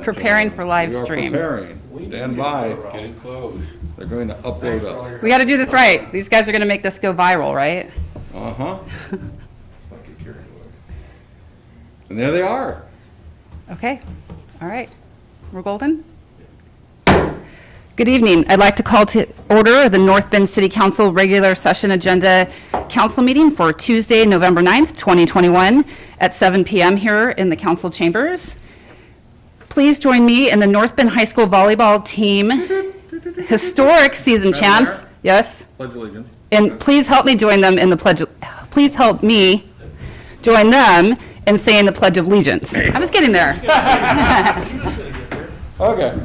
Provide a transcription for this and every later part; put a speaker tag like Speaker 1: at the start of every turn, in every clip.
Speaker 1: preparing for live
Speaker 2: We are
Speaker 1: stream.
Speaker 2: preparing. Stand by.
Speaker 3: Getting close.
Speaker 2: They're going to upload us.
Speaker 1: We got to do this right. These guys are going to make this go viral, right?
Speaker 2: Uh-huh.
Speaker 3: It's like a carry away.
Speaker 2: And there they are.
Speaker 1: Okay. All right. We're golden? Good evening. I'd like to call to order the North Bend City Council regular session agenda council meeting for Tuesday, November 9th, 2021 at 7 p.m. here in the council chambers. Please join me in the North Bend High School volleyball team historic season champs. Yes?
Speaker 2: Pledge allegiance.
Speaker 1: And please help me join them in the pledge. Please help me join them in saying the Pledge of Allegiance. I was getting there.
Speaker 2: Okay.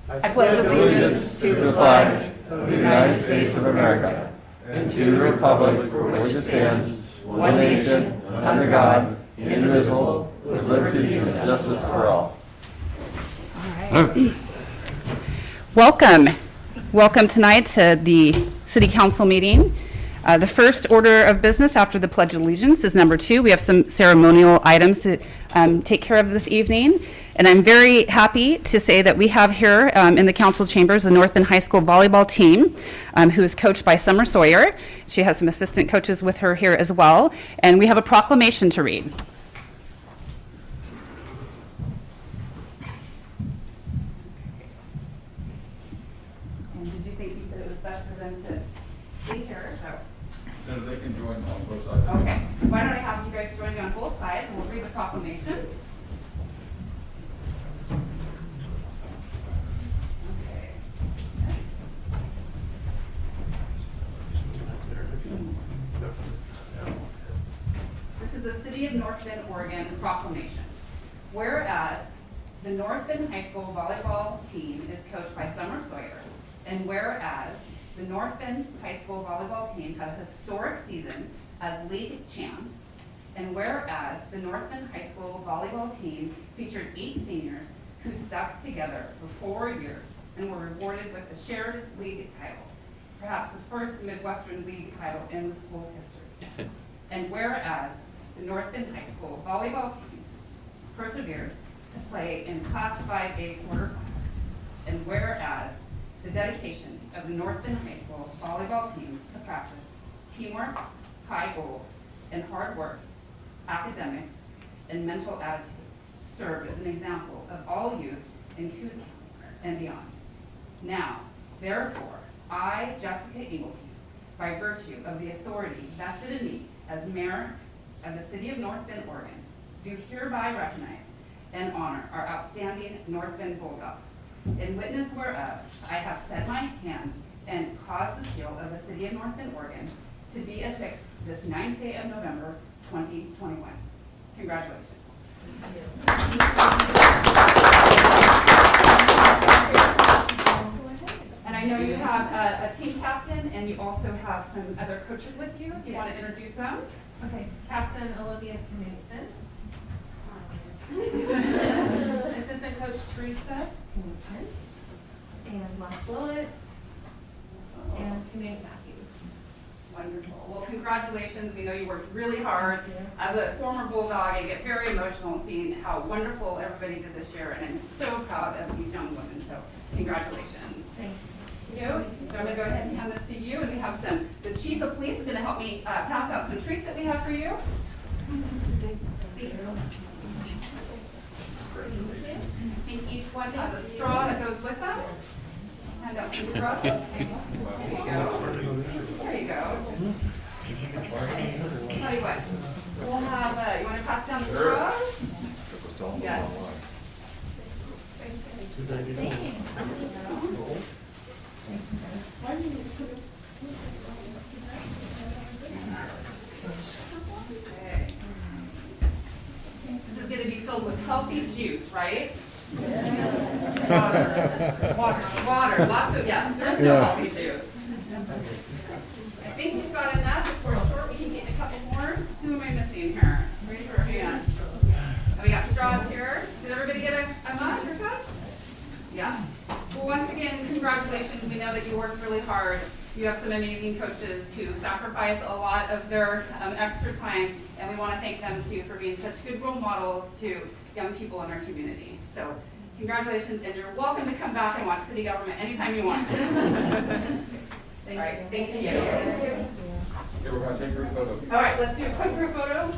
Speaker 1: I pledge allegiance
Speaker 2: To the flag of the United States of America and to the republic for which it stands, one nation, under God, indivisible, with liberty and justice for all.
Speaker 1: Welcome. Welcome tonight to the City Council meeting. The first order of business after the Pledge of Allegiance is number 2. We have some ceremonial items to take care of this evening. And I'm very happy to say that we have here in the council chambers the North Bend High School volleyball team, who is coached by Summer Sawyer. She has some assistant coaches with her here as well. And we have a proclamation to read. And did you think you said it was best for them to be here? So.
Speaker 2: Then they can join on both sides.
Speaker 1: Okay, why don't I have you guys join me on both sides, and we'll read the proclamation. Okay. This is the City of North Bend, Oregon proclamation. Whereas the North Bend High School volleyball team is coached by Summer Sawyer, and whereas the North Bend High School volleyball team had a historic season as league champs, and whereas the North Bend High School volleyball team featured 8 seniors who stuck together for 4 years and were rewarded with the shared league title, perhaps the first Midwestern league title in the school history. And whereas the North Bend High School volleyball team persevered to play in Class 5A quarterfinals, and whereas the dedication of the North Bend High School volleyball team to practice teamwork, high goals, and hard work, academics, and mental attitude served as an example of all youth in Coos County and beyond. Now, therefore, I, Jessica Ingleby, by virtue of the authority vested in me as mayor of the City of North Bend, Oregon, do hereby recognize and honor our outstanding North Bend Bulldogs, in witness whereof I have set my hand and caused the seal of the City of North Bend, Oregon to be affixed this 9th day of November, 2021. Congratulations. And I know you have a team captain, and you also have some other coaches with you. Do you want to introduce them?
Speaker 4: Okay, Captain Olivia Knudsen. Assistant Coach Teresa Knudsen. And Les Willett. And Canute Matthews.
Speaker 1: Wonderful. Well, congratulations. We know you worked really hard. As a former Bulldog, I get very emotional seeing how wonderful everybody did this year, and I'm so proud of these young women. So congratulations.
Speaker 4: Thank
Speaker 1: you. So I'm going to go ahead and hand this to you, and we have the chief of police is going to help me pass out some treats that we have for you. I think each one has a straw that goes with them. Hand out some straws. There you go. There you go. Tell you what, we'll have, you want to pass down the straws? Yes. Okay. This is going to be filled with healthy juice, right? Water, lots of, yes, there's no healthy juice. I think we've got enough. If we're short, we can get a couple more. Who am I missing here? Raise your hand. And we got straws here. Did everybody get a mug or cup? Yes. Well, once again, congratulations. We know that you worked really hard. You have some amazing coaches who sacrifice a lot of their extra time, and we want to thank them too for being such good role models to young people in our community. So Congratulations, and you're welcome to come back and watch city government anytime you want. All right, thank you.
Speaker 3: Okay, we're gonna take group photos.
Speaker 1: All right, let's do a quick group photo.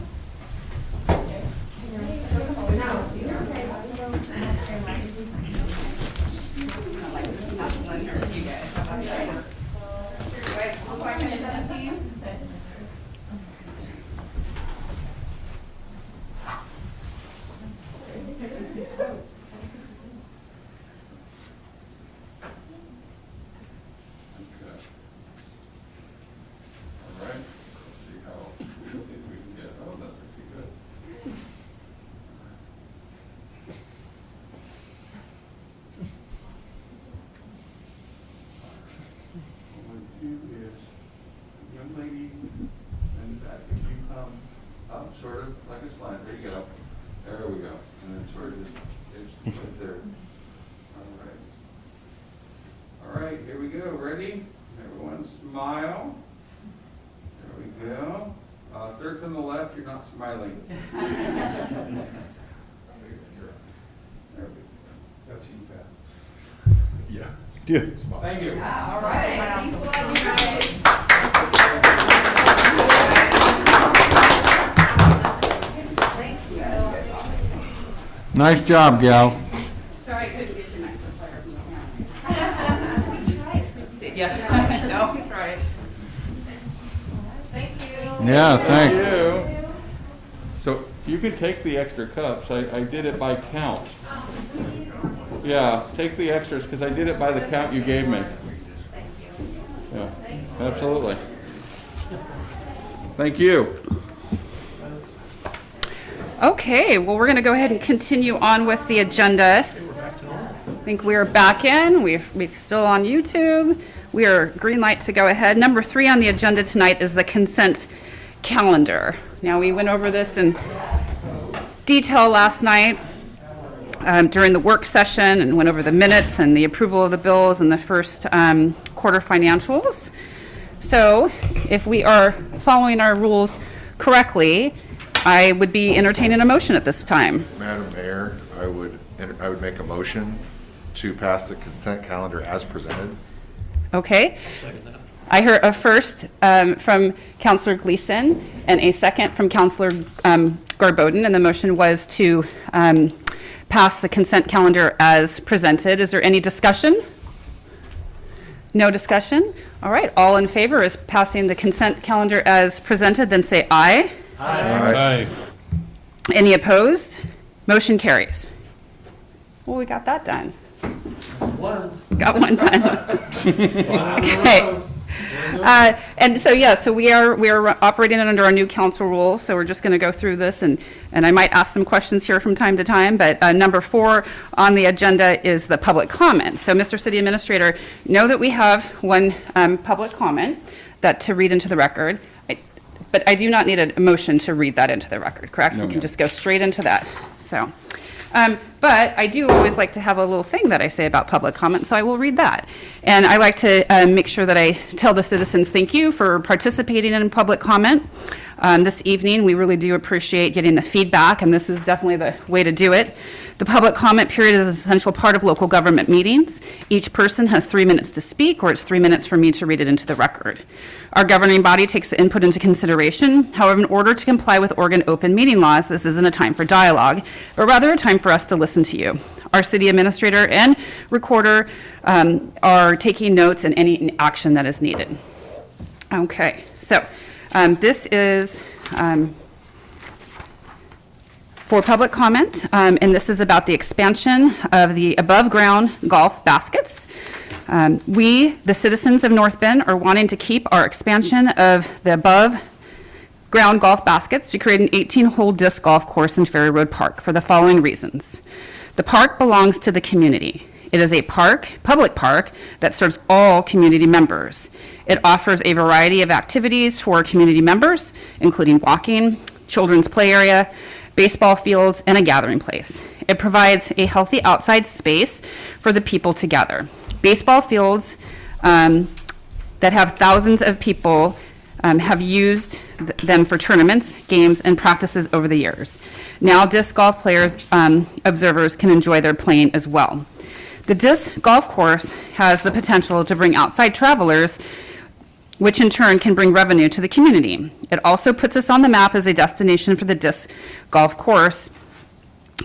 Speaker 1: Not slender, you guys. How about that? Right, look like I'm 17.
Speaker 3: Okay. All right, let's see how we can get, oh, that's pretty good. What we do is, young lady in the back, if you come up sort of like a slant, there you go. There we go. And then sort of just right there. All right. All right, here we go. Ready? Everyone smile. There we go. Third from the left, you're not smiling. There we go. That's you, Pat.
Speaker 2: Yeah. Dude.
Speaker 3: Thank you.
Speaker 1: Yeah, all right. Thanks a lot, you guys. Thank you.
Speaker 2: Nice job, gal.
Speaker 1: Sorry I couldn't get you an extra player from the camera. We tried. Yes, no, we tried.
Speaker 4: Thank you.
Speaker 2: Yeah, thanks.
Speaker 3: You. So you can take the extra cups. I did it by count. Yeah, take the extras because I did it by the count you gave me.
Speaker 4: Thank you.
Speaker 3: Yeah, absolutely. Thank you.
Speaker 1: Okay, well, we're going to go ahead and continue on with the agenda. I think we are back in. We're still on YouTube. We are green light to go ahead. Number 3 on the agenda tonight is the consent calendar. Now, we went over this in detail last night during the work session and went over the minutes and the approval of the bills and the first quarter financials. So if we are following our rules correctly, I would be entertaining a motion at this time.
Speaker 5: Madam Mayor, I would make a motion to pass the consent calendar as presented.
Speaker 1: Okay? I heard a first from Councilor Gleason and a second from Councilor Garboden, and the motion was to pass the consent calendar as presented. Is there any discussion? No discussion? All right, all in favor is passing the consent calendar as presented, then say aye.
Speaker 3: Aye.
Speaker 1: Any opposed? Motion carries. Well, we got that done. Got one done. Okay. And so, yeah, so we are operating under our new council rule, so we're just going to go through this, and I might ask some questions here from time to time, but number 4 on the agenda is the public comment. So, Mr. City Administrator, know that we have one public comment that to read into the record, but I do not need a motion to read that into the record, correct?
Speaker 3: No,
Speaker 1: We can
Speaker 3: ma'am.
Speaker 1: just go straight into that, so. But I do always like to have a little thing that I say about public comment, so I will read that. And I like to make sure that I tell the citizens thank you for participating in public comment. This evening, we really do appreciate getting the feedback, and this is definitely the way to do it. The public comment period is an essential part of local government meetings. Each person has 3 minutes to speak, or it's 3 minutes for me to read it into the record. Our governing body takes the input into consideration. However, in order to comply with Oregon open meeting laws, this isn't a time for dialogue, but rather a time for us to listen to you. Our city administrator and recorder are taking notes and any action that is needed. Okay, so this is for public comment, and this is about the expansion of the above-ground golf baskets. We, the citizens of North Bend, are wanting to keep our expansion of the above-ground golf baskets to create an 18-hole disc golf course in Ferry Road Park for the following reasons. The park belongs to the community. It is a public park, that serves all community members. It offers a variety of activities for community members, including walking, children's play area, baseball fields, and a gathering place. It provides a healthy outside space for the people to gather. Baseball fields that have thousands of people have used them for tournaments, games, and practices over the years. Now disc golf players, observers can enjoy their playing as well. The disc golf course has the potential to bring outside travelers, which in turn can bring revenue to the community. It also puts us on the map as a destination for the disc golf course,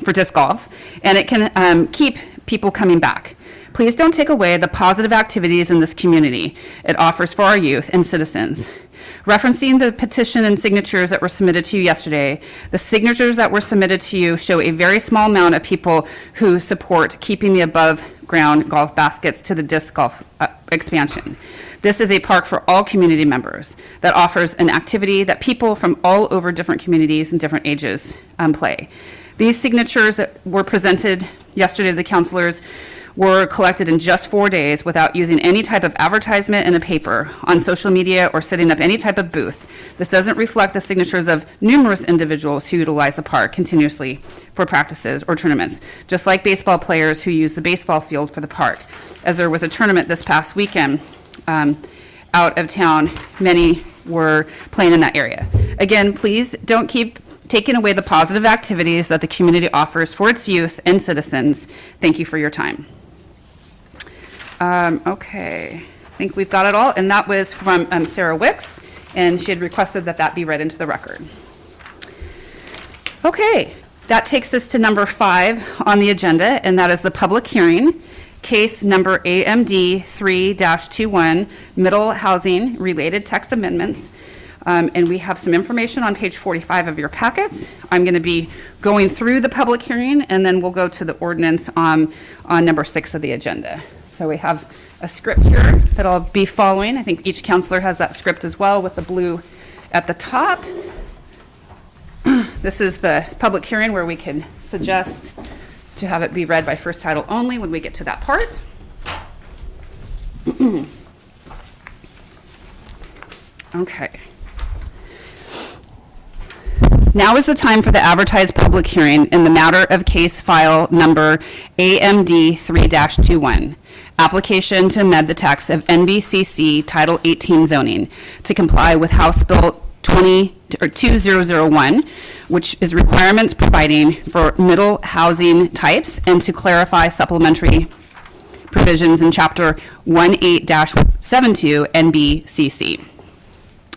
Speaker 1: for disc golf, and it can keep people coming back. Please don't take away the positive activities in this community it offers for our youth and citizens. Referencing the petition and signatures that were submitted to you yesterday, the signatures that were submitted to you show a very small amount of people who support keeping the above-ground golf baskets to the disc golf expansion. This is a park for all community members that offers an activity that people from all over different communities and different ages play. These signatures that were presented yesterday to the councilors were collected in just 4 days without using any type of advertisement in a paper, on social media, or setting up any type of booth. This doesn't reflect the signatures of numerous individuals who utilize the park continuously for practices or tournaments, just like baseball players who use the baseball field for the park. As there was a tournament this past weekend out of town, many were playing in that area. Again, please don't keep taking away the positive activities that the community offers for its youth and citizens. Thank you for your time. Okay, I think we've got it all, and that was from Sarah Wicks, and she had requested that that be read into the record. Okay, that takes us to number 5 on the agenda, and that is the public hearing, case number AMD 3-21, middle housing related text amendments. And we have some information on page 45 of your packets. I'm going to be going through the public hearing, and then we'll go to the ordinance on number 6 of the agenda. So we have a script here that I'll be following. I think each counselor has that script as well with the blue at the top. This is the public hearing where we can suggest to have it be read by first title only when we get to that part. Okay. Now is the time for the advertised public hearing in the matter of case file number AMD 3-21, application to amend the text of NBCC Title 18 zoning to comply with House Bill 2001, which is requirements providing for middle housing types and to clarify supplementary provisions in Chapter 18-72 NBCC.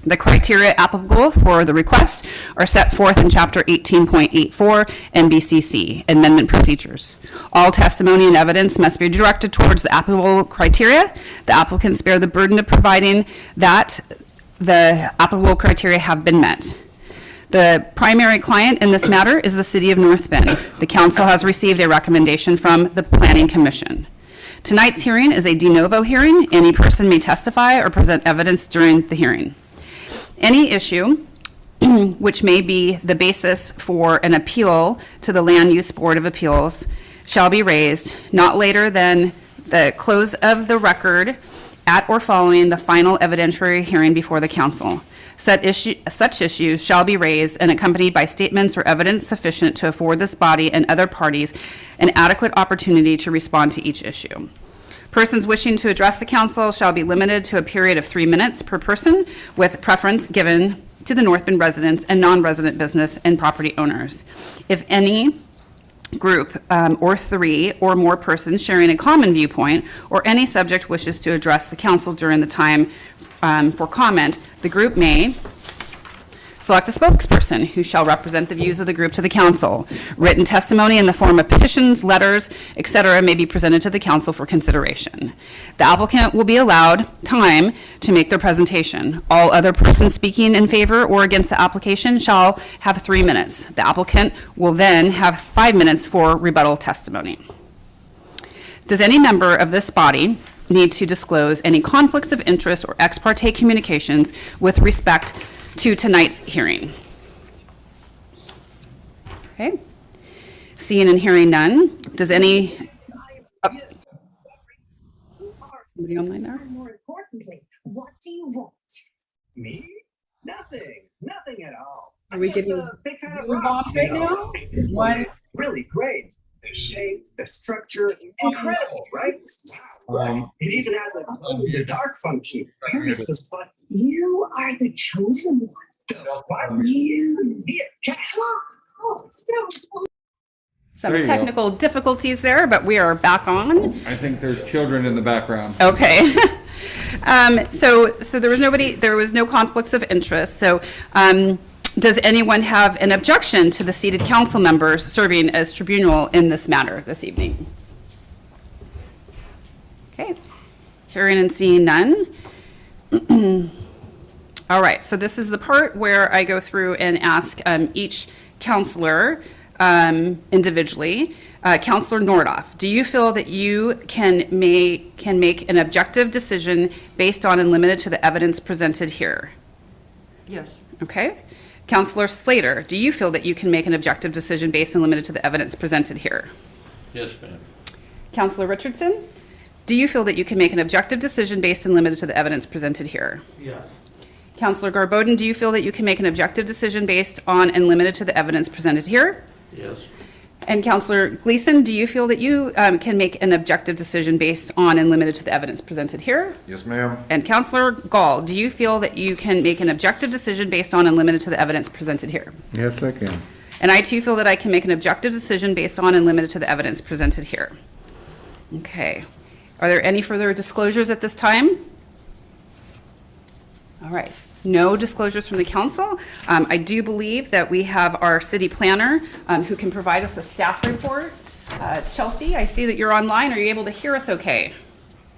Speaker 1: The criteria applicable for the request are set forth in Chapter 18.84 NBCC, Amendment Procedures. All testimony and evidence must be directed towards the applicable criteria. The applicants bear the burden of providing that the applicable criteria have been met. The primary client in this matter is the City of North Bend. The council has received a recommendation from the Planning Commission. Tonight's hearing is a de novo hearing. Any person may testify or present evidence during the hearing. Any issue which may be the basis for an appeal to the Land Use Board of Appeals shall be raised not later than the close of the record at or following the final evidentiary hearing before the council. Such issues shall be raised and accompanied by statements or evidence sufficient to afford this body and other parties an adequate opportunity to respond to each issue. Persons wishing to address the council shall be limited to a period of 3 minutes per person, with preference given to the North Bend residents and non-resident business and property owners. If any group or 3 or more persons sharing a common viewpoint or any subject wishes to address the council during the time for comment, the group may select a spokesperson who shall represent the views of the group to the council. Written testimony in the form of petitions, letters, etc. may be presented to the council for consideration. The applicant will be allowed time to make their presentation. All other persons speaking in favor or against the application shall have 3 minutes. The applicant will then have 5 minutes for rebuttal testimony. Does any member of this body need to disclose any conflicts of interest or ex parte communications with respect to tonight's hearing? Okay. Seeing and hearing none. Does any... Somebody online there?
Speaker 6: More importantly, what do you want? Me? Nothing. Nothing at all.
Speaker 7: Are we getting
Speaker 6: a big fan of
Speaker 7: blue
Speaker 6: rock,
Speaker 7: boss right now?
Speaker 6: It's
Speaker 7: What?
Speaker 6: really great. The shape, the structure, incredible, right? It even has a glow in the dark function. But you are the chosen one. The one you need.
Speaker 1: Some
Speaker 2: There you go.
Speaker 1: technical difficulties there, but we are back on.
Speaker 3: I think there's children in the background.
Speaker 1: Okay. So there was no conflicts of interest. So, does anyone have an objection to the seated council members serving as tribunal in this matter this evening? Okay. Hearing and seeing none. All right, so this is the part where I go through and ask each counselor individually. Counselor Nordoff, do you feel that you can make an objective decision based on and limited to the evidence presented here?
Speaker 7: Yes.
Speaker 1: Okay. Counselor Slater, do you feel that you can make an objective decision based and limited to the evidence presented here?
Speaker 3: Yes, ma'am.
Speaker 1: Counselor Richardson, do you feel that you can make an objective decision based and limited to the evidence presented here?
Speaker 3: Yes.
Speaker 1: Counselor Garbodin, do you feel that you can make an objective decision based on and limited to the evidence presented here?
Speaker 3: Yes.
Speaker 1: And Counselor Gleason, do you feel that you can make an objective decision based on and limited to the evidence presented here?
Speaker 5: Yes, ma'am.
Speaker 1: And Counselor Gall, do you feel that you can make an objective decision based on and limited to the evidence presented here?
Speaker 2: Yes, I can.
Speaker 1: And I too feel that I can make an objective decision based on and limited to the evidence presented here. Okay. Are there any further disclosures at this time? All right. No disclosures from the council. I do believe that we have our city planner who can provide us a staff report. Chelsea, I see that you're online. Are you able to hear us okay?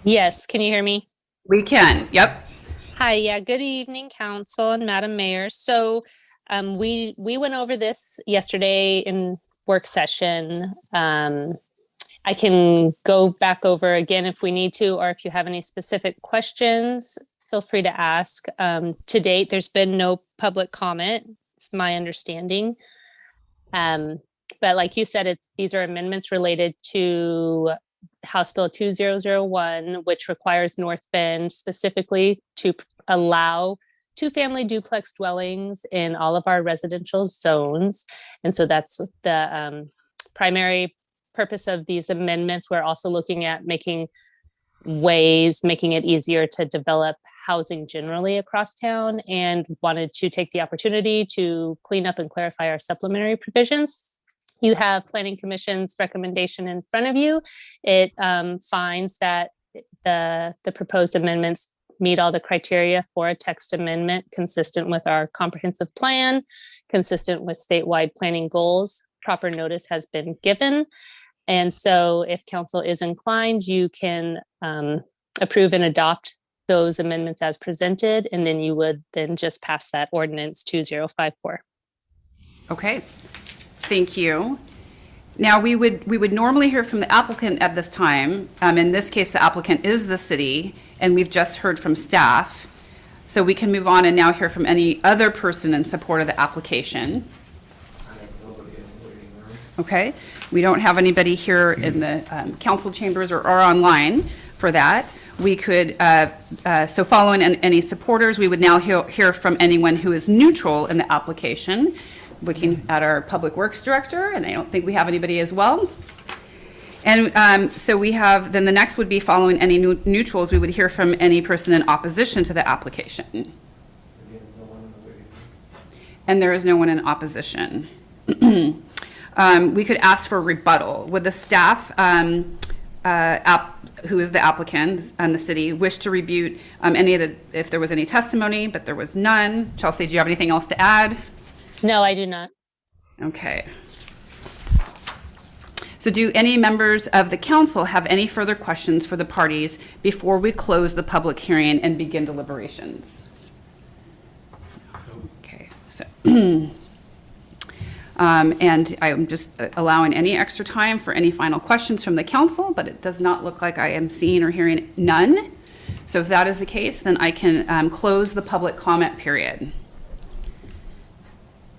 Speaker 4: Yes, can you hear me?
Speaker 1: We can. Yep.
Speaker 4: Hi, yeah, good evening, council and Madam Mayor. So we went over this yesterday in work session. I can go back over again if we need to, or if you have any specific questions, feel free to ask. To date, there's been no public comment. It's my understanding. But like you said, these are amendments related to House Bill 2001, which requires North Bend specifically to allow two-family duplex dwellings in all of our residential zones. And so that's the primary purpose of these amendments. We're also looking at making it easier to develop housing generally across town, and wanted to take the opportunity to clean up and clarify our supplementary provisions. You have Planning Commission's recommendation in front of you. It finds that the proposed amendments meet all the criteria for a text amendment consistent with our comprehensive plan, consistent with statewide planning goals. Proper notice has been given. And so if council is inclined, you can approve and adopt those amendments as presented, and then you would then just pass that ordinance 2054.
Speaker 1: Okay. Thank you. Now, we would normally hear from the applicant at this time. In this case, the applicant is the city, and we've just heard from staff. So we can move on and now hear from any other person in support of the application. Okay. We don't have anybody here in the council chambers or online for that. We could, so following any supporters, we would now hear from anyone who is neutral in the application. Looking at our Public Works Director, and I don't think we have anybody as well. And so we have, then the next would be following any neutrals, we would hear from any person in opposition to the application. And there is no one in opposition. We could ask for rebuttal. Would the staff, who is the applicant and the city, wish to rebut any of the, if there was any testimony, but there was none? Chelsea, do you have anything else to add?
Speaker 4: No, I do not.
Speaker 1: Okay. So do any members of the council have any further questions for the parties before we close the public hearing and begin deliberations? Okay, so, and I'm just allowing any extra time for any final questions from the council, but it does not look like I am seeing or hearing none. So if that is the case, then I can close the public comment period.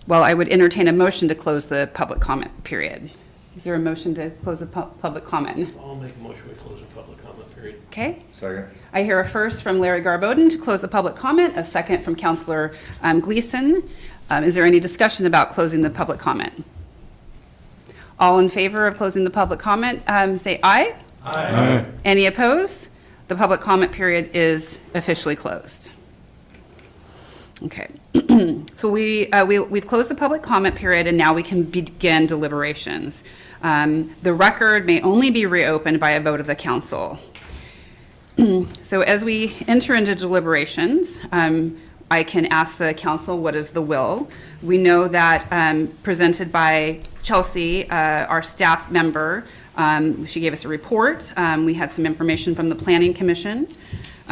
Speaker 1: Well, I would entertain a motion to close the public comment period. Is there a motion to close the public comment?
Speaker 8: I'll make a motion to close the public comment period.
Speaker 1: Okay.
Speaker 5: Second.
Speaker 1: I hear a first from Larry Garbodin to close the public comment, a second from Councilor Gleason. Is there any discussion about closing the public comment? All in favor of closing the public comment, say aye.
Speaker 2: Aye.
Speaker 1: Any opposed? The public comment period is officially closed. Okay. So we've closed the public comment period, and now we can begin deliberations. The record may only be reopened by a vote of the council. So as we enter into deliberations, I can ask the council what is the will. We know that presented by Chelsea, our staff member, she gave us a report. We had some information from the Planning Commission.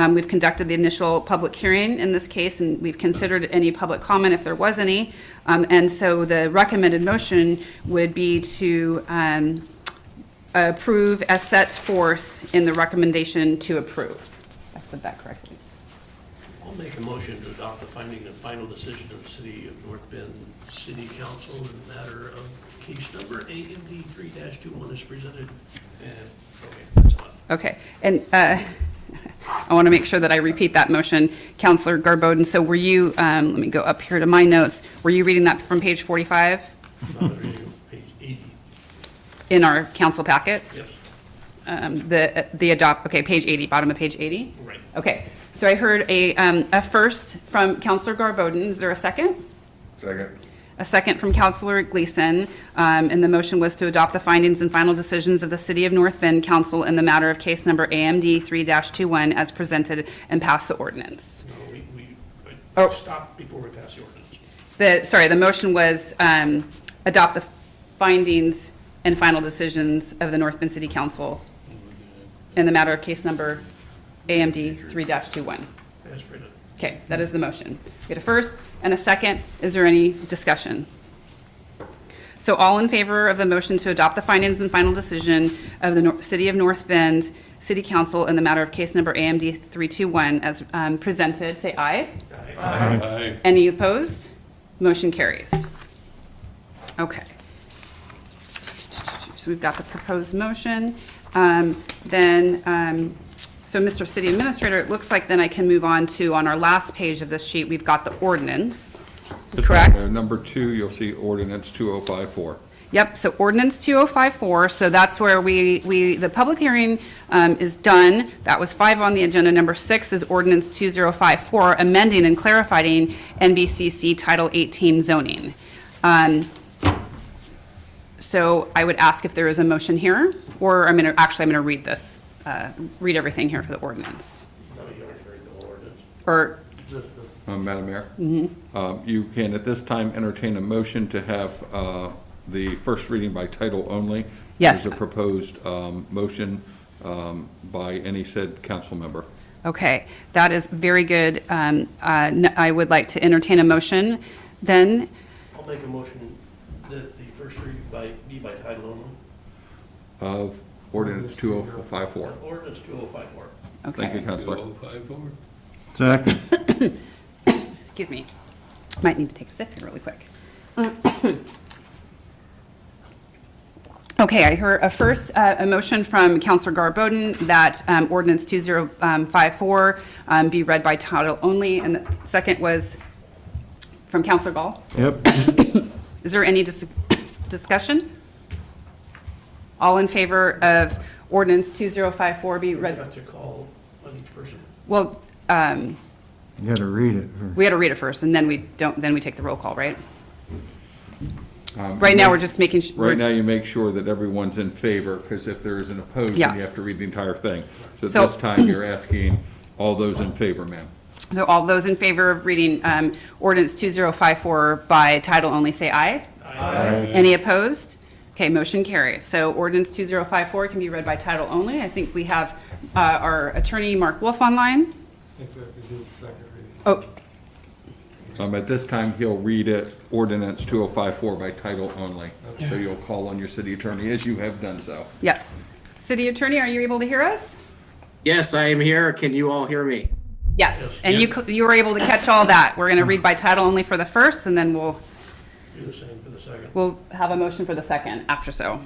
Speaker 1: We've conducted the initial public hearing in this case, and we've considered any public comment if there was any. And so the recommended motion would be to approve as set forth in the recommendation to approve. I said that correctly.
Speaker 8: I'll make a motion to adopt the finding and final decision of the City of North Bend City Council in the matter of case number AMD 3-21 is presented. And, okay, that's fine.
Speaker 1: Okay, and I want to make sure that I repeat that motion. Councilor Garboden, so were you, let me go up here to my notes. Were you reading that from page 45
Speaker 8: Reading page 80.
Speaker 1: in our council packet?
Speaker 8: Yes,
Speaker 1: Okay, page 80, bottom of page 80?
Speaker 8: right.
Speaker 1: Okay, so I heard a first from Councilor Garboden. Is there a second?
Speaker 5: Second.
Speaker 1: A second from Councilor Gleason, and the motion was to adopt the findings and final decisions of the City of North Bend Council in the matter of case number AMD 3-21 as presented and pass the ordinance.
Speaker 8: No,
Speaker 1: Oh.
Speaker 8: stop before we pass the ordinance.
Speaker 1: The motion was adopt the findings and final decisions of the North Bend City Council in the matter of case number AMD 3-21.
Speaker 8: As printed.
Speaker 1: Okay, that is the motion. We had a first and a second. Is there any discussion? So all in favor of the motion to adopt the findings and final decision of the City of North Bend City Council in the matter of case number AMD 321 as presented, say aye.
Speaker 8: Aye.
Speaker 1: Any opposed? Motion carries. Okay. So we've got the proposed motion. So Mr. City Administrator, it looks like then I can move on to, on our last page of this sheet, we've got the ordinance, correct?
Speaker 7: Number 2, you'll see ordinance 2054.
Speaker 1: Yep, so ordinance 2054, so that's where the public hearing is done. That was 5 on the agenda. Number 6 is ordinance 2054, amending and clarifying NBCC Title 18 zoning. So I would ask if there is a motion here, or I'm gonna read this, read everything here for the ordinance.
Speaker 8: No, you already read the whole ordinance.
Speaker 1: Or,
Speaker 7: Madam Mayor? You can at this time entertain a motion to have the first reading by title only.
Speaker 1: Yes.
Speaker 7: As a proposed motion by any said council member.
Speaker 1: okay, that is very good. I would like to entertain a motion then.
Speaker 8: I'll make a motion that the first reading be by title only.
Speaker 7: Of ordinance 2054.
Speaker 8: Ordinance 2054.
Speaker 1: Okay.
Speaker 7: Thank you, Councilor.
Speaker 2: Second.
Speaker 1: Excuse me. Might need to take a sip here really quick. Okay, I heard a motion from Councilor Garboden that ordinance 2054 be read by title only, and the second was from Councilor Gall.
Speaker 2: Yep.
Speaker 1: Is there any discussion? All in favor of ordinance 2054 be
Speaker 8: You
Speaker 1: read?
Speaker 8: have to call on each person.
Speaker 1: Well,
Speaker 2: You gotta read it.
Speaker 1: we had to read it first, and then we take the roll call, right? Right now, we're just making sure.
Speaker 7: Right now, you make sure that everyone's in favor, because if there is an opposed,
Speaker 1: Yeah.
Speaker 7: then you have to read the entire thing. So
Speaker 1: So-
Speaker 7: at this time, you're asking all those in favor, ma'am.
Speaker 1: So all those in favor of reading ordinance 2054 by title only, say aye.
Speaker 7: Aye.
Speaker 1: Any opposed? Okay, motion carries. So ordinance 2054 can be read by title only. I think we have our attorney, Mark Wolf, online. Oh,
Speaker 7: At this time, he'll read it, ordinance 2054 by title only. So you'll call on your city attorney as you have done so.
Speaker 1: yes. City attorney, are you able to hear us?
Speaker 9: Yes, I am here. Can you all hear me?
Speaker 1: Yes, and you were able to catch all that. We're going to read by title only for the first, and then we'll
Speaker 8: Do the same for the second.
Speaker 1: have a motion for the second after so.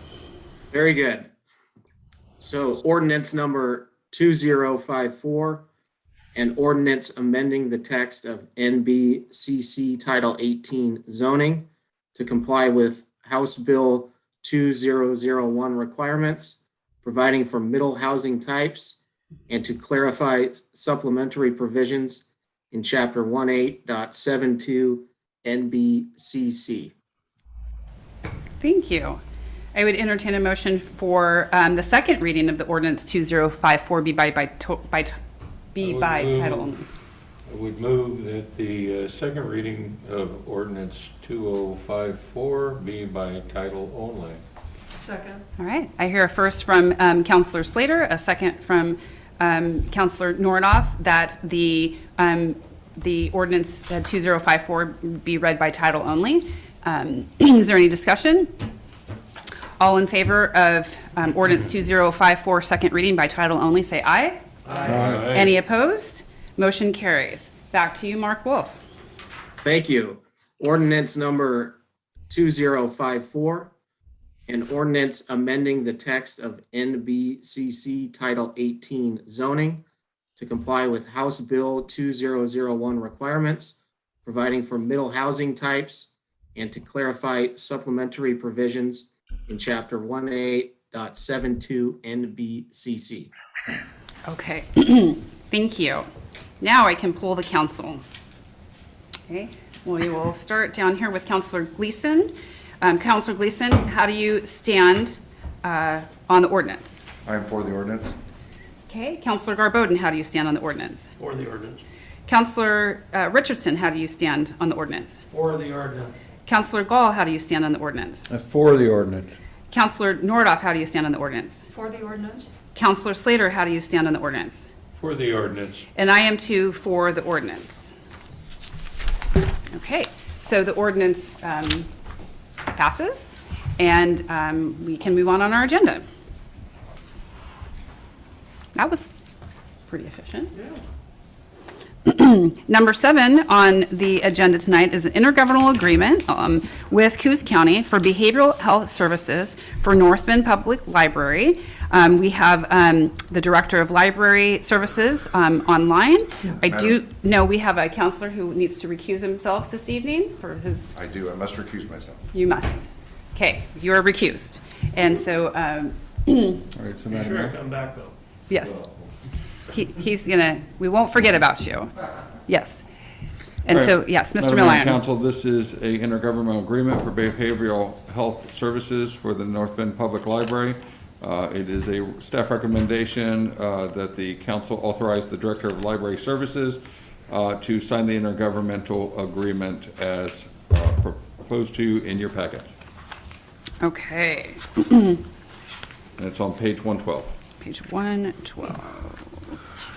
Speaker 9: Very good. So ordinance number 2054, an ordinance amending the text of NBCC Title 18 zoning to comply with House Bill 2001 requirements, providing for middle housing types, and to clarify supplementary provisions in Chapter 18.72 NBCC.
Speaker 1: Thank you. I would entertain a motion for the second reading of the ordinance 2054 be by title only.
Speaker 10: I would move that the second reading of ordinance 2054 be by title only.
Speaker 11: Second.
Speaker 1: All right. I hear a first from Counselor Slater, a second from Counselor Nordoff, that the ordinance 2054 be read by title only. Is there any discussion? All in favor of ordinance 2054 second reading by title only, say aye.
Speaker 10: Aye.
Speaker 1: Any opposed? Motion carries. Back to you, Mark Wolf.
Speaker 9: Thank you. Ordinance number 2054, an ordinance amending the text of NBCC Title 18 zoning to comply with House Bill 2001 requirements, providing for middle housing types, and to clarify supplementary provisions in Chapter 18.72 NBCC.
Speaker 1: Okay. Thank you. Now I can pull the council. Okay. We will start down here with Counselor Gleason. Counselor Gleason, how do you stand on the ordinance?
Speaker 5: I am for the ordinance.
Speaker 1: Okay. Counselor Garbodin, how do you stand on the ordinance?
Speaker 8: For the ordinance.
Speaker 1: Counselor Richardson, how do you stand on the ordinance?
Speaker 8: For the ordinance.
Speaker 1: Counselor Gall, how do you stand on the ordinance?
Speaker 2: For the ordinance.
Speaker 1: Counselor Nordoff, how do you stand on the ordinance?
Speaker 11: For the ordinance.
Speaker 1: Counselor Slater, how do you stand on the ordinance?
Speaker 10: For the ordinance.
Speaker 1: And I am too for the ordinance. Okay, so the ordinance passes, and we can move on our agenda. That was pretty efficient. Number 7 on the agenda tonight is an intergovernmental agreement with Coos County for behavioral health services for North Bend Public Library. We have the Director of Library Services online. I do know we have a counselor who needs to recuse himself this evening for his.
Speaker 5: I do. I must recuse myself.
Speaker 1: You must. Okay, you are recused. And so,
Speaker 7: All right, so
Speaker 8: Be
Speaker 7: Madam
Speaker 8: sure to
Speaker 7: Mayor.
Speaker 8: come back though.
Speaker 1: yes. He's gonna, we won't forget about you. Yes. And
Speaker 7: All
Speaker 1: so,
Speaker 7: right.
Speaker 1: yes, Mr.
Speaker 7: Madam Mayor and
Speaker 1: Milan.
Speaker 7: Council, this is a intergovernmental agreement for behavioral health services for the North Bend Public Library. It is a staff recommendation that the council authorize the Director of Library Services to sign the intergovernmental agreement as proposed to you in your packet.
Speaker 1: Okay,
Speaker 7: And it's on page 112.
Speaker 1: page 112.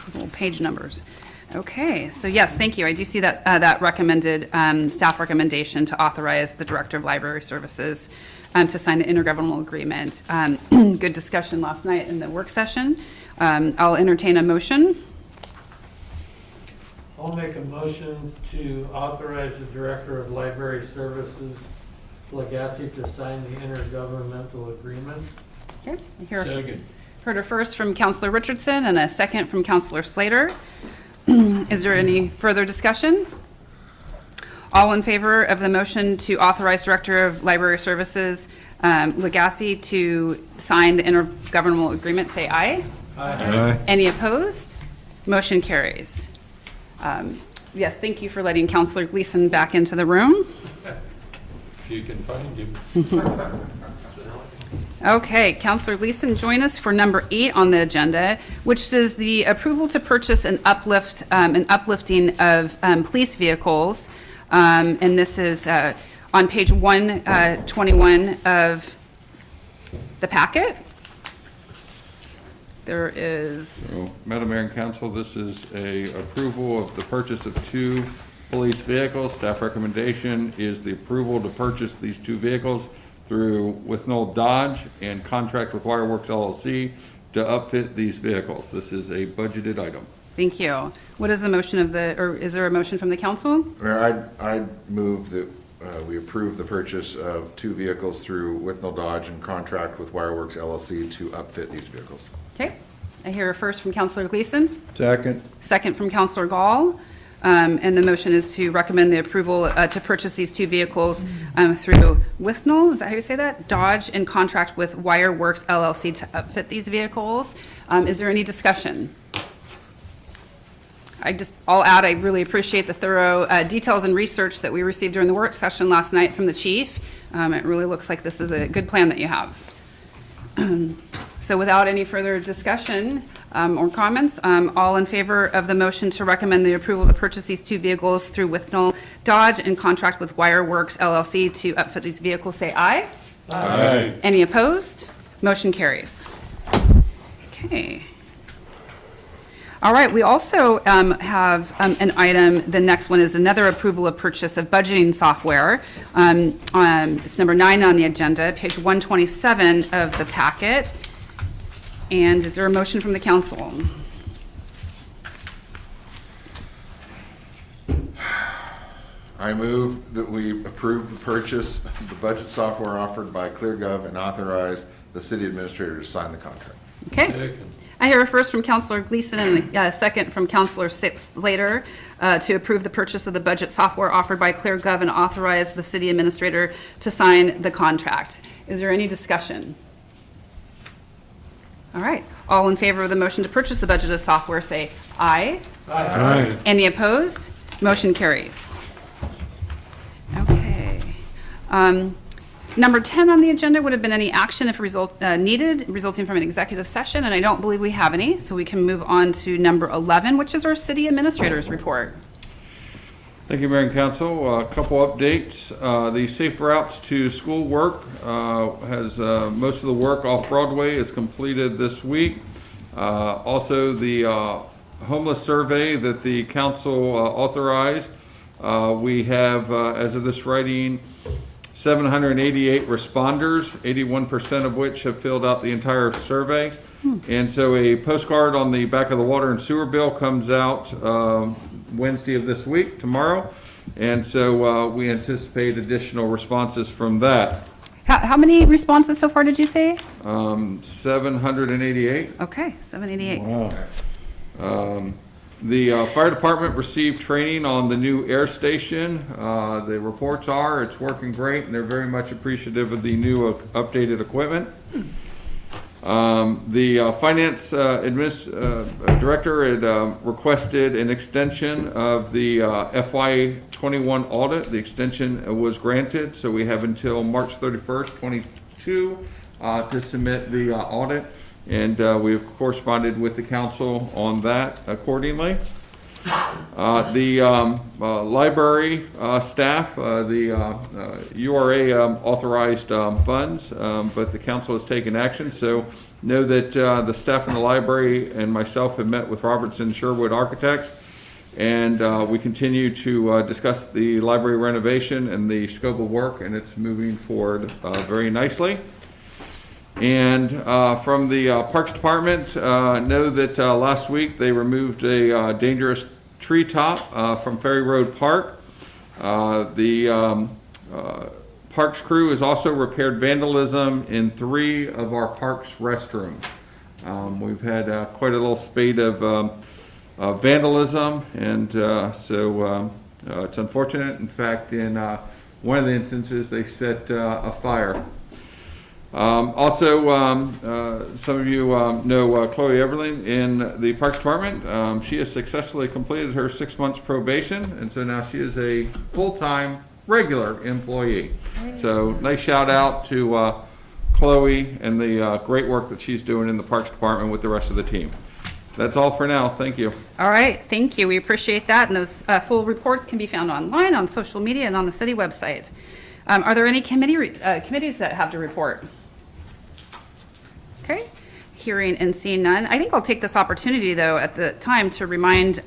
Speaker 1: Those little page numbers. Okay, so yes, thank you. I do see that that recommended staff recommendation to authorize the Director of Library Services to sign the intergovernmental agreement. Good discussion last night in the work session. I'll entertain a motion.
Speaker 10: I'll make a motion to authorize the Director of Library Services, Lagasse, to sign the intergovernmental agreement.
Speaker 1: Okay, here.
Speaker 10: Second.
Speaker 1: Heard a first from Counselor Richardson and a second from Counselor Slater. Is there any further discussion? All in favor of the motion to authorize Director of Library Services, Lagasse, to sign the intergovernmental agreement, say aye.
Speaker 2: Aye.
Speaker 1: Any opposed? Motion carries. Yes, thank you for letting Counselor Gleason back into the room.
Speaker 10: If you can find him.
Speaker 1: Okay, Counselor Gleason, join us for number 8 on the agenda, which is the approval to purchase an uplifting of police vehicles. And this is on page 121 of the packet. There is,
Speaker 7: So, Madam Mayor and Council, this is a approval of the purchase of 2 police vehicles. Staff recommendation is the approval to purchase these 2 vehicles through Withnold Dodge and contract with Wireworks LLC to upfit these vehicles. This is a budgeted item.
Speaker 1: thank you. What is the motion of the, or is there a motion from the council?
Speaker 5: Mayor, I'd move that we approve the purchase of 2 vehicles through Withnold Dodge and contract with Wireworks LLC to upfit these vehicles.
Speaker 1: Okay, I hear a first from Counselor Gleason,
Speaker 2: Second.
Speaker 1: second from Counselor Gall. And the motion is to recommend the approval to purchase these two vehicles through Withnell, is that how you say that? Dodge in contract with Wireworks LLC to upfit these vehicles. Is there any discussion? I'll add, I really appreciate the thorough details and research that we received during the work session last night from the chief. It really looks like this is a good plan that you have. So without any further discussion or comments, all in favor of the motion to recommend the approval to purchase these two vehicles through Withnell Dodge in contract with Wireworks LLC to upfit these vehicles, say aye.
Speaker 2: Aye.
Speaker 1: Any opposed? Motion carries. Okay. All right, we also have an item, the next one is another approval of purchase of budgeting software. It's number 9 on the agenda, page 127 of the packet. And is there a motion from the council?
Speaker 5: I move that we approve the purchase of the budget software offered by ClearGov and authorize the city administrator to sign the contract.
Speaker 1: Okay.
Speaker 10: Second.
Speaker 1: I hear a first from Councilor Gleason and a second from Councilor Slater to approve the purchase of the budget software offered by ClearGov and authorize the city administrator to sign the contract. Is there any discussion? All right. All in favor of the motion to purchase the budget of software, say aye.
Speaker 2: Aye.
Speaker 1: Any opposed? Motion carries. Okay. Number 10 on the agenda would have been any action if needed, resulting from an executive session, and I don't believe we have any, so we can move on to number 11, which is our city administrator's report.
Speaker 7: Thank you, Mayor and Council. A couple updates. The safe routes to school work has most of the work off Broadway is completed this week. Also, the homeless survey that the council authorized, we have, as of this writing, 788 responders, 81% of which have filled out the entire survey. And so a postcard on the back of the water and sewer bill comes out Wednesday of this week, tomorrow. And so we anticipate additional responses from that.
Speaker 1: How many responses so far did you say?
Speaker 7: 788.
Speaker 1: Okay, 788.
Speaker 2: Wow.
Speaker 7: The fire department received training on the new air station. The reports are it's working great, and they're very much appreciative of the new updated equipment. The finance director had requested an extension of the FY21 audit. The extension was granted, so we have until March 31st, 22 to submit the audit. And we have corresponded with the council on that accordingly. The library staff, the URA authorized funds, but the council has taken action. So know that the staff in the library and myself have met with Robertson Sherwood Architects, and we continue to discuss the library renovation and the scope of work, and it's moving forward very nicely. And from the Parks Department, know that last week they removed a dangerous tree top from Ferry Road Park. The Parks crew has also repaired vandalism in 3 of our parks restrooms. We've had quite a little spate of vandalism, and so it's unfortunate. In fact, in one of the instances, they set a fire. Also, some of you know Chloe Everling in the Parks Department. She has successfully completed her 6 months probation, and so now she is a full-time regular employee. So nice shout out to Chloe and the great work that she's doing in the Parks Department with the rest of the team. That's all for now. Thank you.
Speaker 1: All right, thank you. We appreciate that. And those full reports can be found online, on social media, and on the city website. Are there any committees that have to report? Okay, hearing and seeing none. I think I'll take this opportunity, though, at the time to remind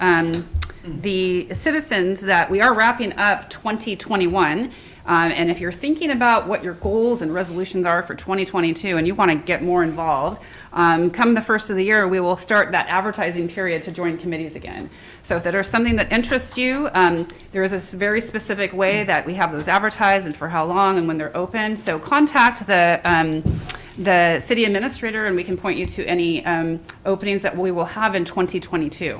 Speaker 1: the citizens that we are wrapping up 2021. And if you're thinking about what your goals and resolutions are for 2022 and you want to get more involved, come the first of the year, we will start that advertising period to join committees again. So if there is something that interests you, there is a very specific way that we have those advertised and for how long and when they're open. So contact the city administrator and we can point you to any openings that we will have in 2022.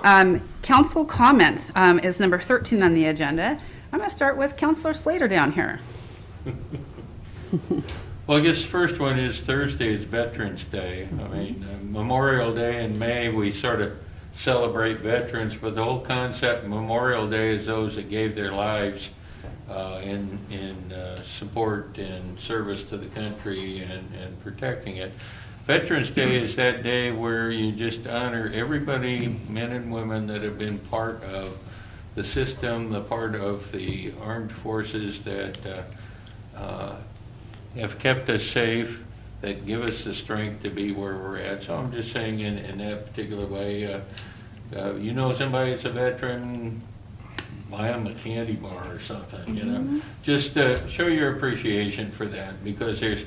Speaker 1: Council comments is number 13 on the agenda. I'm going to start with Councilor Slater down here.
Speaker 12: Well, I guess the first one is Thursday is Veterans Day. I mean, Memorial Day in May, we sort of celebrate veterans, but the whole concept of Memorial Day is those that gave their lives in support and service to the country and protecting it. Veterans Day is that day where you just honor everybody, men and women, that have been part of the system, the part of the armed forces that have kept us safe, that give us the strength to be where we're at. So I'm just saying in that particular way, you know somebody that's a veteran, buy them a candy bar or something, you know. Just show your appreciation for that, because there's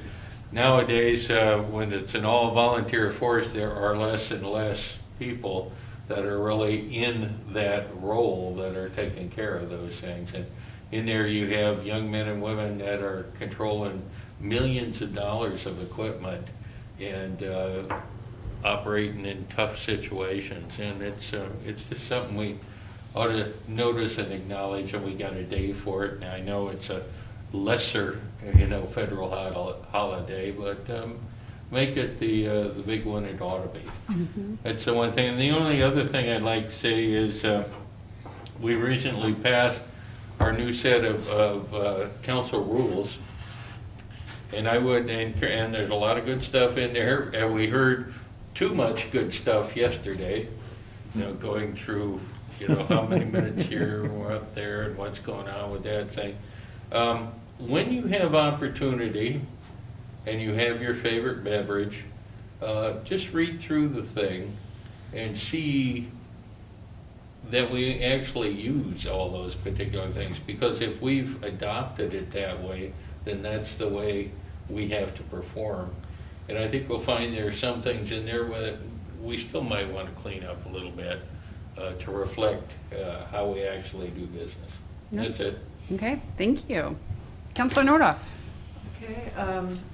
Speaker 12: nowadays, when it's an all-volunteer force, there are less and less people that are really in that role that are taking care of those things. And in there you have young men and women that are controlling millions of dollars of equipment and operating in tough situations. And it's just something we ought to notice and acknowledge, and we got a day for it. And I know it's a lesser, you know, federal holiday, but make it the big one it ought to be. That's the one thing. And the only other thing I'd like to say is we recently passed our new set of council rules, and I would, and there's a lot of good stuff in there, and we heard too much good stuff yesterday, you know, going through, you know, how many minutes here or up there and what's going on with that thing. When you have opportunity and you have your favorite beverage, just read through the thing and see that we actually use all those particular things, because if we've adopted it that way, then that's the way we have to perform. And I think we'll find there are some things in there that we still might want to clean up a little bit to reflect how we actually do business.
Speaker 1: Yep.
Speaker 12: That's it.
Speaker 1: Okay, thank you. Councilor Nordoff.
Speaker 11: Okay,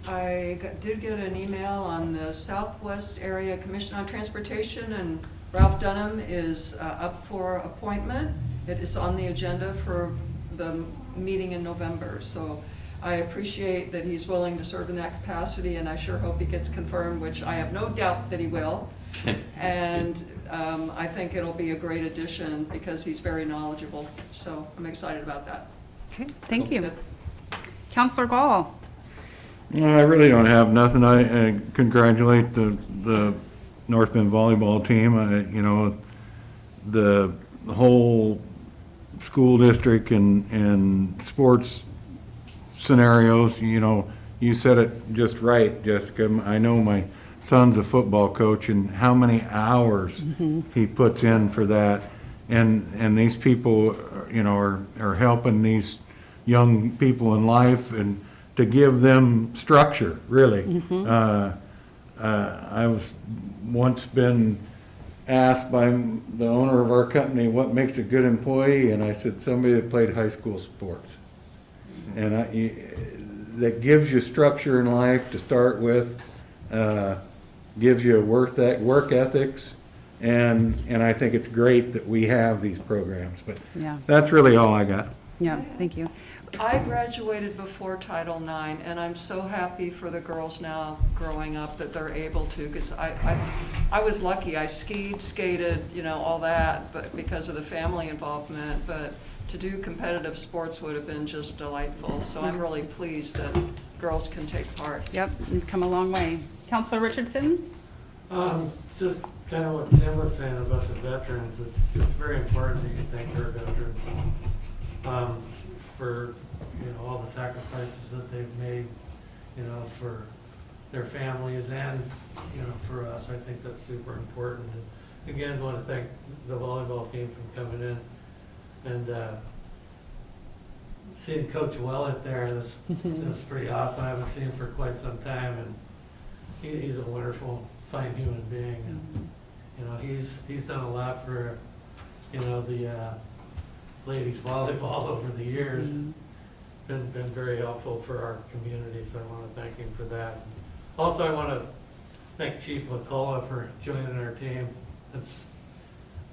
Speaker 11: I did get an email on the Southwest Area Commission on Transportation, and Ralph Dunham is up for appointment. It is on the agenda for the meeting in November. So I appreciate that he's willing to serve in that capacity, and I sure hope he gets confirmed, which I have no doubt that he will. And I think it'll be a great addition because he's very knowledgeable. So I'm excited about that.
Speaker 1: Okay, thank you. Councilor Gall.
Speaker 7: I really don't have nothing. I congratulate the North Bend volleyball team. You know, the whole school district and sports scenarios, you know, you said it just right, Jessica. I know my son's a football coach, and how many hours he puts in for that. And these people, you know, are helping these young people in life, and to give them structure, really. I was once been asked by the owner of our company what makes a good employee, and I said somebody that played high school sports. And that gives you structure in life to start with, gives you work ethics, and I think it's great that we have these programs. But
Speaker 1: Yeah.
Speaker 7: that's really all I got.
Speaker 1: Yeah, thank you.
Speaker 11: I graduated before Title IX, and I'm so happy for the girls now growing up that they're able to, because I was lucky. I skied, skated, you know, all that, but because of the family involvement, but to do competitive sports would have been just delightful. So I'm really pleased that girls can take part.
Speaker 1: Yep, you've come a long way. Councilor Richardson?
Speaker 10: Just kind of what Tim was saying about the veterans, it's very important that you thank our veterans for, you know, all the sacrifices that they've made, you know, for their families and, you know, for us. I think that's super important. And again, I want to thank the volleyball team for coming in and seeing Coach Willett there. It was pretty awesome. I haven't seen him for quite some time, and he's a wonderful, fine human being. And you know, he's done a lot for, you know, the ladies volleyball over the years. Been very helpful for our community, so I want to thank him for that. Also, I want to thank Chief McCullough for joining our team.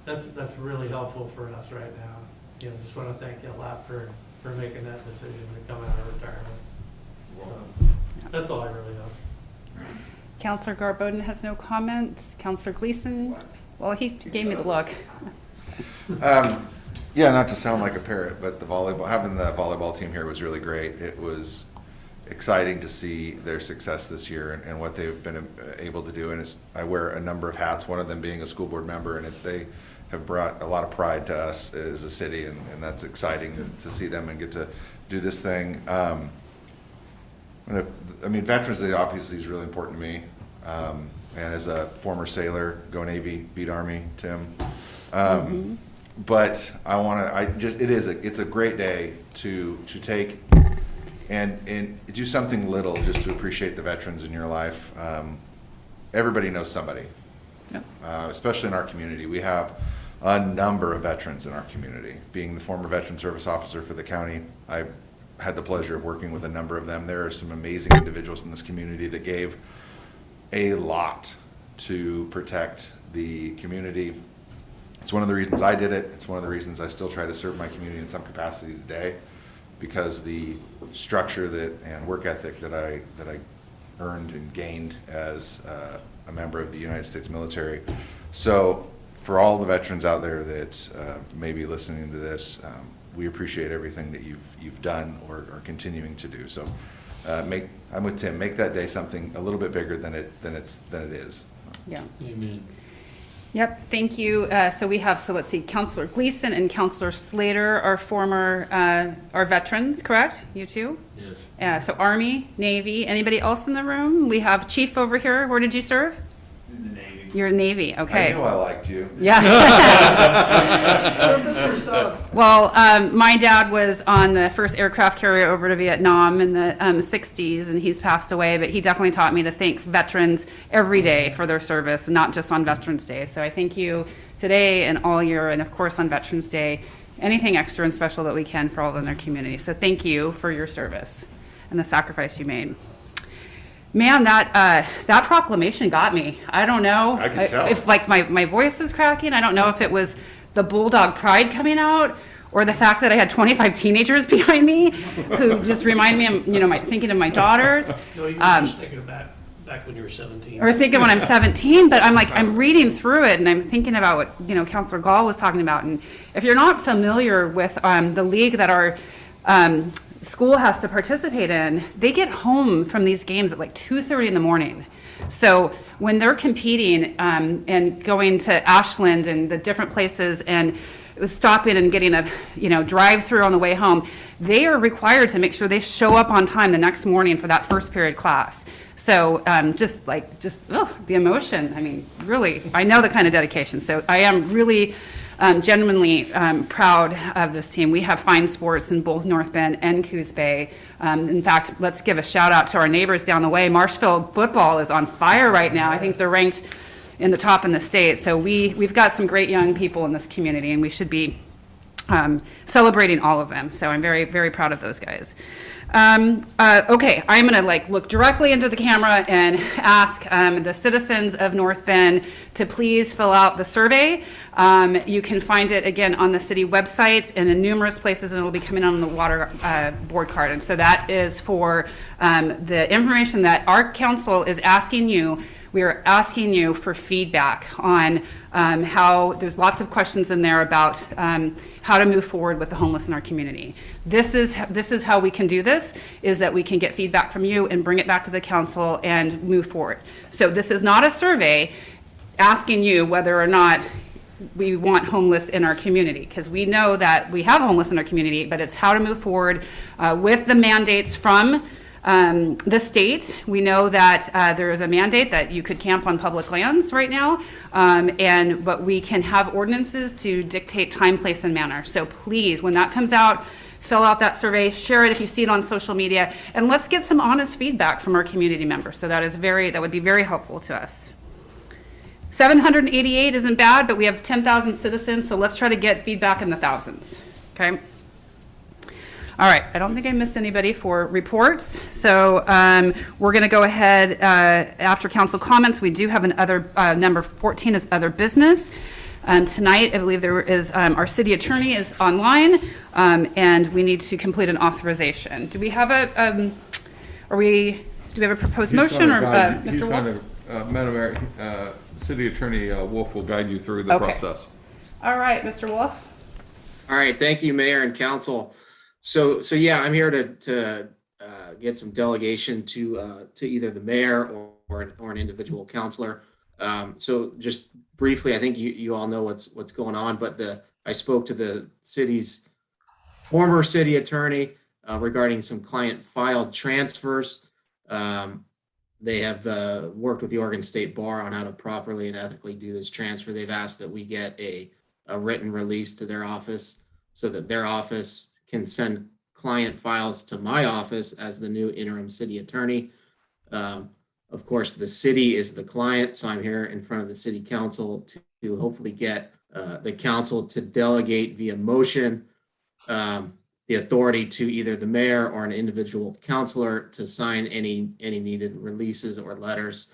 Speaker 10: that's really helpful for us right now. You know, just want to thank you a lot for making that decision to come out of retirement. That's all I really have.
Speaker 1: Counselor Garboden has no comments. Counselor Gleason? Well, he gave me the look.
Speaker 5: Yeah, not to sound like a parrot, but having the volleyball team here was really great. It was exciting to see their success this year and what they've been able to do. And I wear a number of hats, one of them being a school board member, and they have brought a lot of pride to us as a city, and that's exciting to see them and get to do this thing. Veterans Day obviously is really important to me. And as a former sailor, go Navy, beat Army, Tim. But it's a great day to take and do something little just to appreciate the veterans in your life. Everybody knows somebody, especially in our community. We have a number of veterans in our community. Being the former veteran service officer for the county, I had the pleasure of working with a number of them. There are some amazing individuals in this community that gave a lot to protect the community. It's one of the reasons I did it. It's one of the reasons I still try to serve my community in some capacity today, because the structure and work ethic that I earned and gained as a member of the United States military. So for all the veterans out there that may be listening to this, we appreciate everything that you've done or are continuing to do. So I'm with Tim. Make that day something a little bit bigger than it is.
Speaker 1: Yeah.
Speaker 12: Amen.
Speaker 1: Yep, thank you. So let's see, Counselor Gleason and Counselor Slater are are veterans, correct? You two?
Speaker 12: Yes.
Speaker 1: So Army, Navy, anybody else in the room? We have Chief over here. Where did you serve?
Speaker 3: In the Navy.
Speaker 1: You're in Navy, okay.
Speaker 5: I knew I liked you.
Speaker 1: Yeah.
Speaker 11: Service or sub?
Speaker 1: Well, my dad was on the first aircraft carrier over to Vietnam in the 60s, and he's passed away, but he definitely taught me to thank veterans every day for their service, not just on Veterans Day. So I thank you today and all year, and of course on Veterans Day, anything extra and special that we can for all in their community. So thank you for your service and the sacrifice you made. Man, that proclamation got me. I don't know.
Speaker 5: I can tell.
Speaker 1: If my voice was cracking. I don't know if it was the bulldog pride coming out or the fact that I had 25 teenagers behind me who just remind me of, thinking of my daughters.
Speaker 8: No, you were just thinking of back when you were 17.
Speaker 1: Or thinking when I'm 17, but I'm reading through it and I'm thinking about what, Counselor Gall was talking about. And if you're not familiar with the league that our school has to participate in, they get home from these games at like 2:30 in the morning. So when they're competing and going to Ashland and the different places and stopping and getting a drive through on the way home, they are required to make sure they show up on time the next morning for that first period class. So the emotion, I mean, really, I know the kind of dedication. So I am really genuinely proud of this team. We have fine sports in both North Bend and Coos Bay. In fact, let's give a shout out to our neighbors down the way. Marshfield football is on fire right now. I think they're ranked in the top in the state. So we've got some great young people in this community, and we should be celebrating all of them. So I'm very, very proud of those guys. Okay, I'm gonna look directly into the camera and ask the citizens of North Bend to please fill out the survey. You can find it again on the city website and in numerous places, and it'll be coming on the water board card. And so that is for the information that our council is asking you. We are asking you for feedback on how there's lots of questions in there about how to move forward with the homeless in our community. This is how we can do this, is that we can get feedback from you and bring it back to the council and move forward. So this is not a survey asking you whether or not we want homeless in our community, because we know that we have homeless in our community, but it's how to move forward with the mandates from the state. We know that there is a mandate that you could camp on public lands right now, but we can have ordinances to dictate time, place, and manner. So please, when that comes out, fill out that survey, share it if you see it on social media, and let's get some honest feedback from our community members. So that would be very helpful to us. 788 isn't bad, but we have 10,000 citizens, so let's try to get feedback in the thousands, okay? All right, I don't think I missed anybody for reports, so we're gonna go ahead after council comments. We do have number 14 is other business. Tonight, I believe there is, our city attorney is online, and we need to complete an authorization. Do we have a, do we have a proposed motion, or Mr. Wolf?
Speaker 7: Madam Mayor, City Attorney Wolf will guide you through the
Speaker 1: Okay.
Speaker 7: process.
Speaker 1: All right, Mr. Wolf?
Speaker 9: All right, thank you, Mayor and Council. So yeah, I'm here to get some delegation to either the mayor or an individual counselor. So just briefly, I think you all know what's going on, but I spoke to the city's former city attorney regarding some client file transfers. They have worked with the Oregon State Bar on how to properly and ethically do this transfer. They've asked that we get a written release to their office so that their office can send client files to my office as the new interim city attorney. Of course, the city is the client, so I'm here in front of the city council to hopefully get the council to delegate via motion the authority to either the mayor or an individual counselor to sign any needed releases or letters,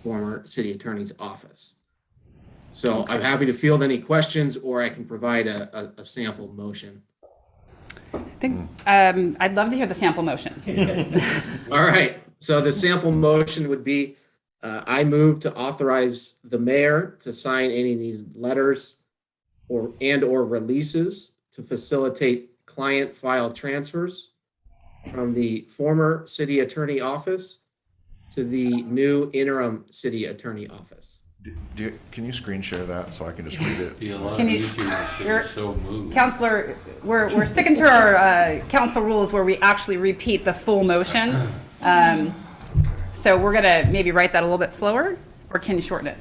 Speaker 9: former city attorney's office. So I'm happy to field any questions, or I can provide a sample motion.
Speaker 1: I think, I'd love to hear the sample motion.
Speaker 9: All right. So the sample motion would be, I move to authorize the mayor to sign any needed letters or releases to facilitate client file transfers from the former city attorney office to the new interim city attorney office.
Speaker 5: Can you screen share that so I can just read it?
Speaker 12: Be a lot
Speaker 1: Can you-
Speaker 12: easier if you're so moved.
Speaker 1: Counselor, we're sticking to our council rules where we actually repeat the full motion. So we're gonna maybe write that a little bit slower, or can you shorten it?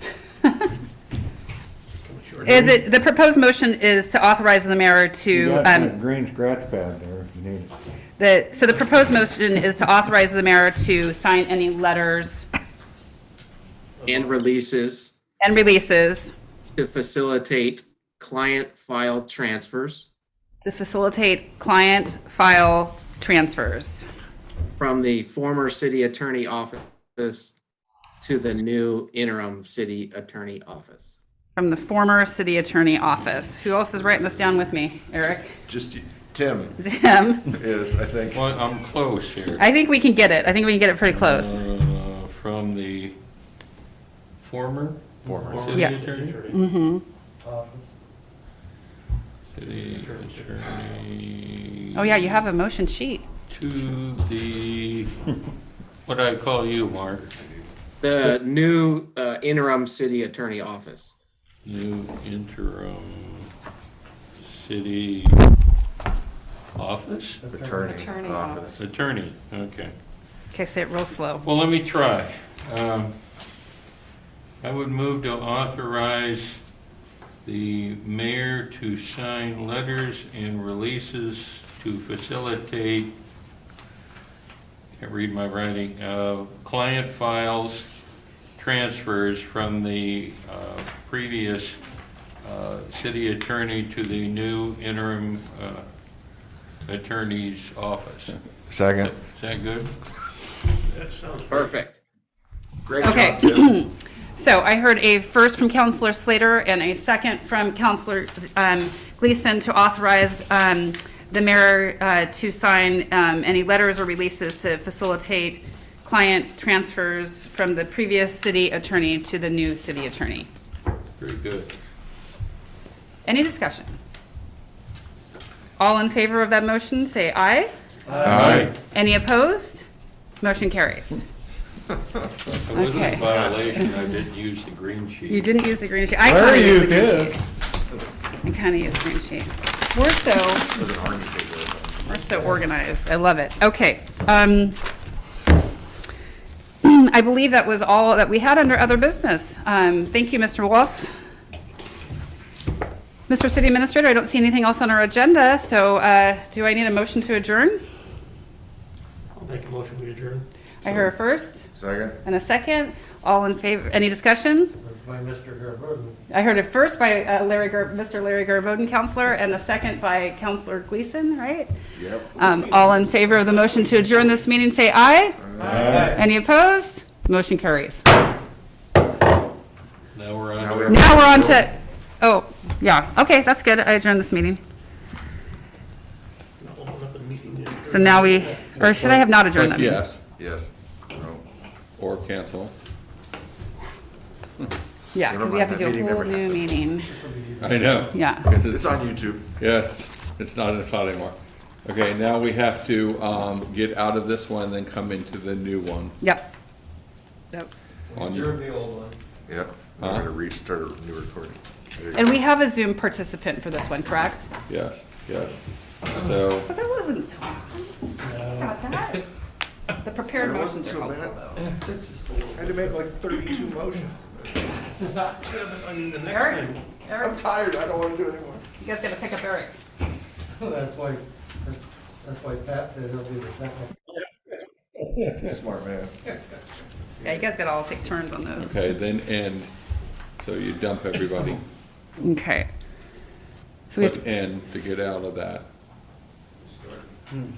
Speaker 1: Is it, the proposed motion is to authorize the mayor to,
Speaker 2: You got that green scratch pad there if you need it.
Speaker 1: so the proposed motion is to authorize the mayor to sign any letters
Speaker 9: And releases
Speaker 1: and releases
Speaker 9: to facilitate client file transfers
Speaker 1: to facilitate client file transfers.
Speaker 9: from the former city attorney office to the new interim city attorney office.
Speaker 1: From the former city attorney office. Who else is writing this down with me? Eric?
Speaker 5: Just Tim
Speaker 1: Tim?
Speaker 5: is, I think.
Speaker 12: Well, I'm close here.
Speaker 1: I think we can get it. I think we can get it pretty close.
Speaker 12: From the former city
Speaker 1: Yeah.
Speaker 12: attorney?
Speaker 1: Mm-hmm.
Speaker 12: City attorney.
Speaker 1: Oh, yeah, you have a motion sheet.
Speaker 12: To the, what do I call you, Mark?
Speaker 9: The new interim city attorney office.
Speaker 12: New interim city office?
Speaker 9: Attorney office.
Speaker 12: Attorney, okay.
Speaker 1: Okay, say it real slow.
Speaker 12: Well, let me try. I would move to authorize the mayor to sign letters and releases to facilitate, can't read my writing, client files transfers from the previous city attorney to the new interim attorney's office.
Speaker 5: Second.
Speaker 12: Is that good?
Speaker 8: That sounds
Speaker 9: Perfect.
Speaker 5: Great
Speaker 1: Okay.
Speaker 5: job, Tim.
Speaker 1: So I heard a first from Counselor Slater and a second from Counselor Gleason to authorize the mayor to sign any letters or releases to facilitate client transfers from the previous city attorney to the new city attorney.
Speaker 12: Very good.
Speaker 1: Any discussion? All in favor of that motion, say aye.
Speaker 5: Aye.
Speaker 1: Any opposed? Motion carries.
Speaker 12: It wasn't
Speaker 1: Okay.
Speaker 12: a violation, I didn't use the green sheet.
Speaker 1: You didn't use the green sheet. I
Speaker 2: Where
Speaker 1: kind of
Speaker 2: you
Speaker 1: used the green
Speaker 2: did.
Speaker 1: sheet. I kind of used the green sheet. We're so organized. I love it. Okay. I believe that was all that we had under other business. Thank you, Mr. Wolf. Mr. City Administrator, I don't see anything else on our agenda, so do I need a motion to adjourn?
Speaker 8: I'll make a motion, we adjourn.
Speaker 1: I heard a first
Speaker 5: Second.
Speaker 1: and a second. All in favor? Any discussion?
Speaker 10: By Mr. Garboden.
Speaker 1: I heard it first by Mr. Larry Garboden, Counselor, and the second by Counselor Gleason, right?
Speaker 5: Yep.
Speaker 1: All in favor of the motion to adjourn this meeting, say aye.
Speaker 2: Aye.
Speaker 1: Any opposed? Motion carries.
Speaker 12: Now we're on.
Speaker 5: Now
Speaker 12: to-
Speaker 5: we have-
Speaker 1: Now we're on to, oh, yeah, okay, that's good. I adjourned this meeting.
Speaker 8: I'll open up the meeting.
Speaker 1: So now we, or should I have not adjourned that
Speaker 7: Click
Speaker 1: meeting?
Speaker 7: yes,
Speaker 5: Yes. No.
Speaker 7: or cancel.
Speaker 1: Yeah,
Speaker 5: Never
Speaker 1: because we
Speaker 5: mind,
Speaker 1: have to
Speaker 5: that
Speaker 1: do a
Speaker 5: meeting
Speaker 1: whole
Speaker 5: never
Speaker 1: new meeting.
Speaker 7: I know.
Speaker 1: Yeah.
Speaker 7: 'Cause
Speaker 5: It's on YouTube.
Speaker 7: Yes, it's not in the cloud anymore. Okay, now we have to get out of this one, then come into the new one.
Speaker 1: Yep. Yep.
Speaker 7: On-
Speaker 3: the old one.
Speaker 5: Yep.
Speaker 7: Huh?
Speaker 5: I'm gonna restart a new recording. There you
Speaker 1: And
Speaker 5: go.
Speaker 1: we have a Zoom participant for this one, correct?
Speaker 7: Yes, yes. So,
Speaker 1: So that wasn't so hard. Got that? The prepared
Speaker 5: It wasn't
Speaker 1: motions are
Speaker 5: so
Speaker 1: helpful
Speaker 5: bad.
Speaker 1: though.
Speaker 5: I had to make like 32 motions.
Speaker 8: I mean, the next
Speaker 1: Eric's,
Speaker 8: time,
Speaker 5: I'm
Speaker 1: Eric's,
Speaker 5: tired, I don't wanna do it anymore.
Speaker 1: you guys gotta pick up Eric.
Speaker 10: That's why Pat said he'll be the second.
Speaker 5: Smart man.
Speaker 1: Yeah, you guys gotta all take turns on those.
Speaker 7: okay, then end. So you dump everybody.
Speaker 1: Okay. So we have to
Speaker 7: Click end to get out of that.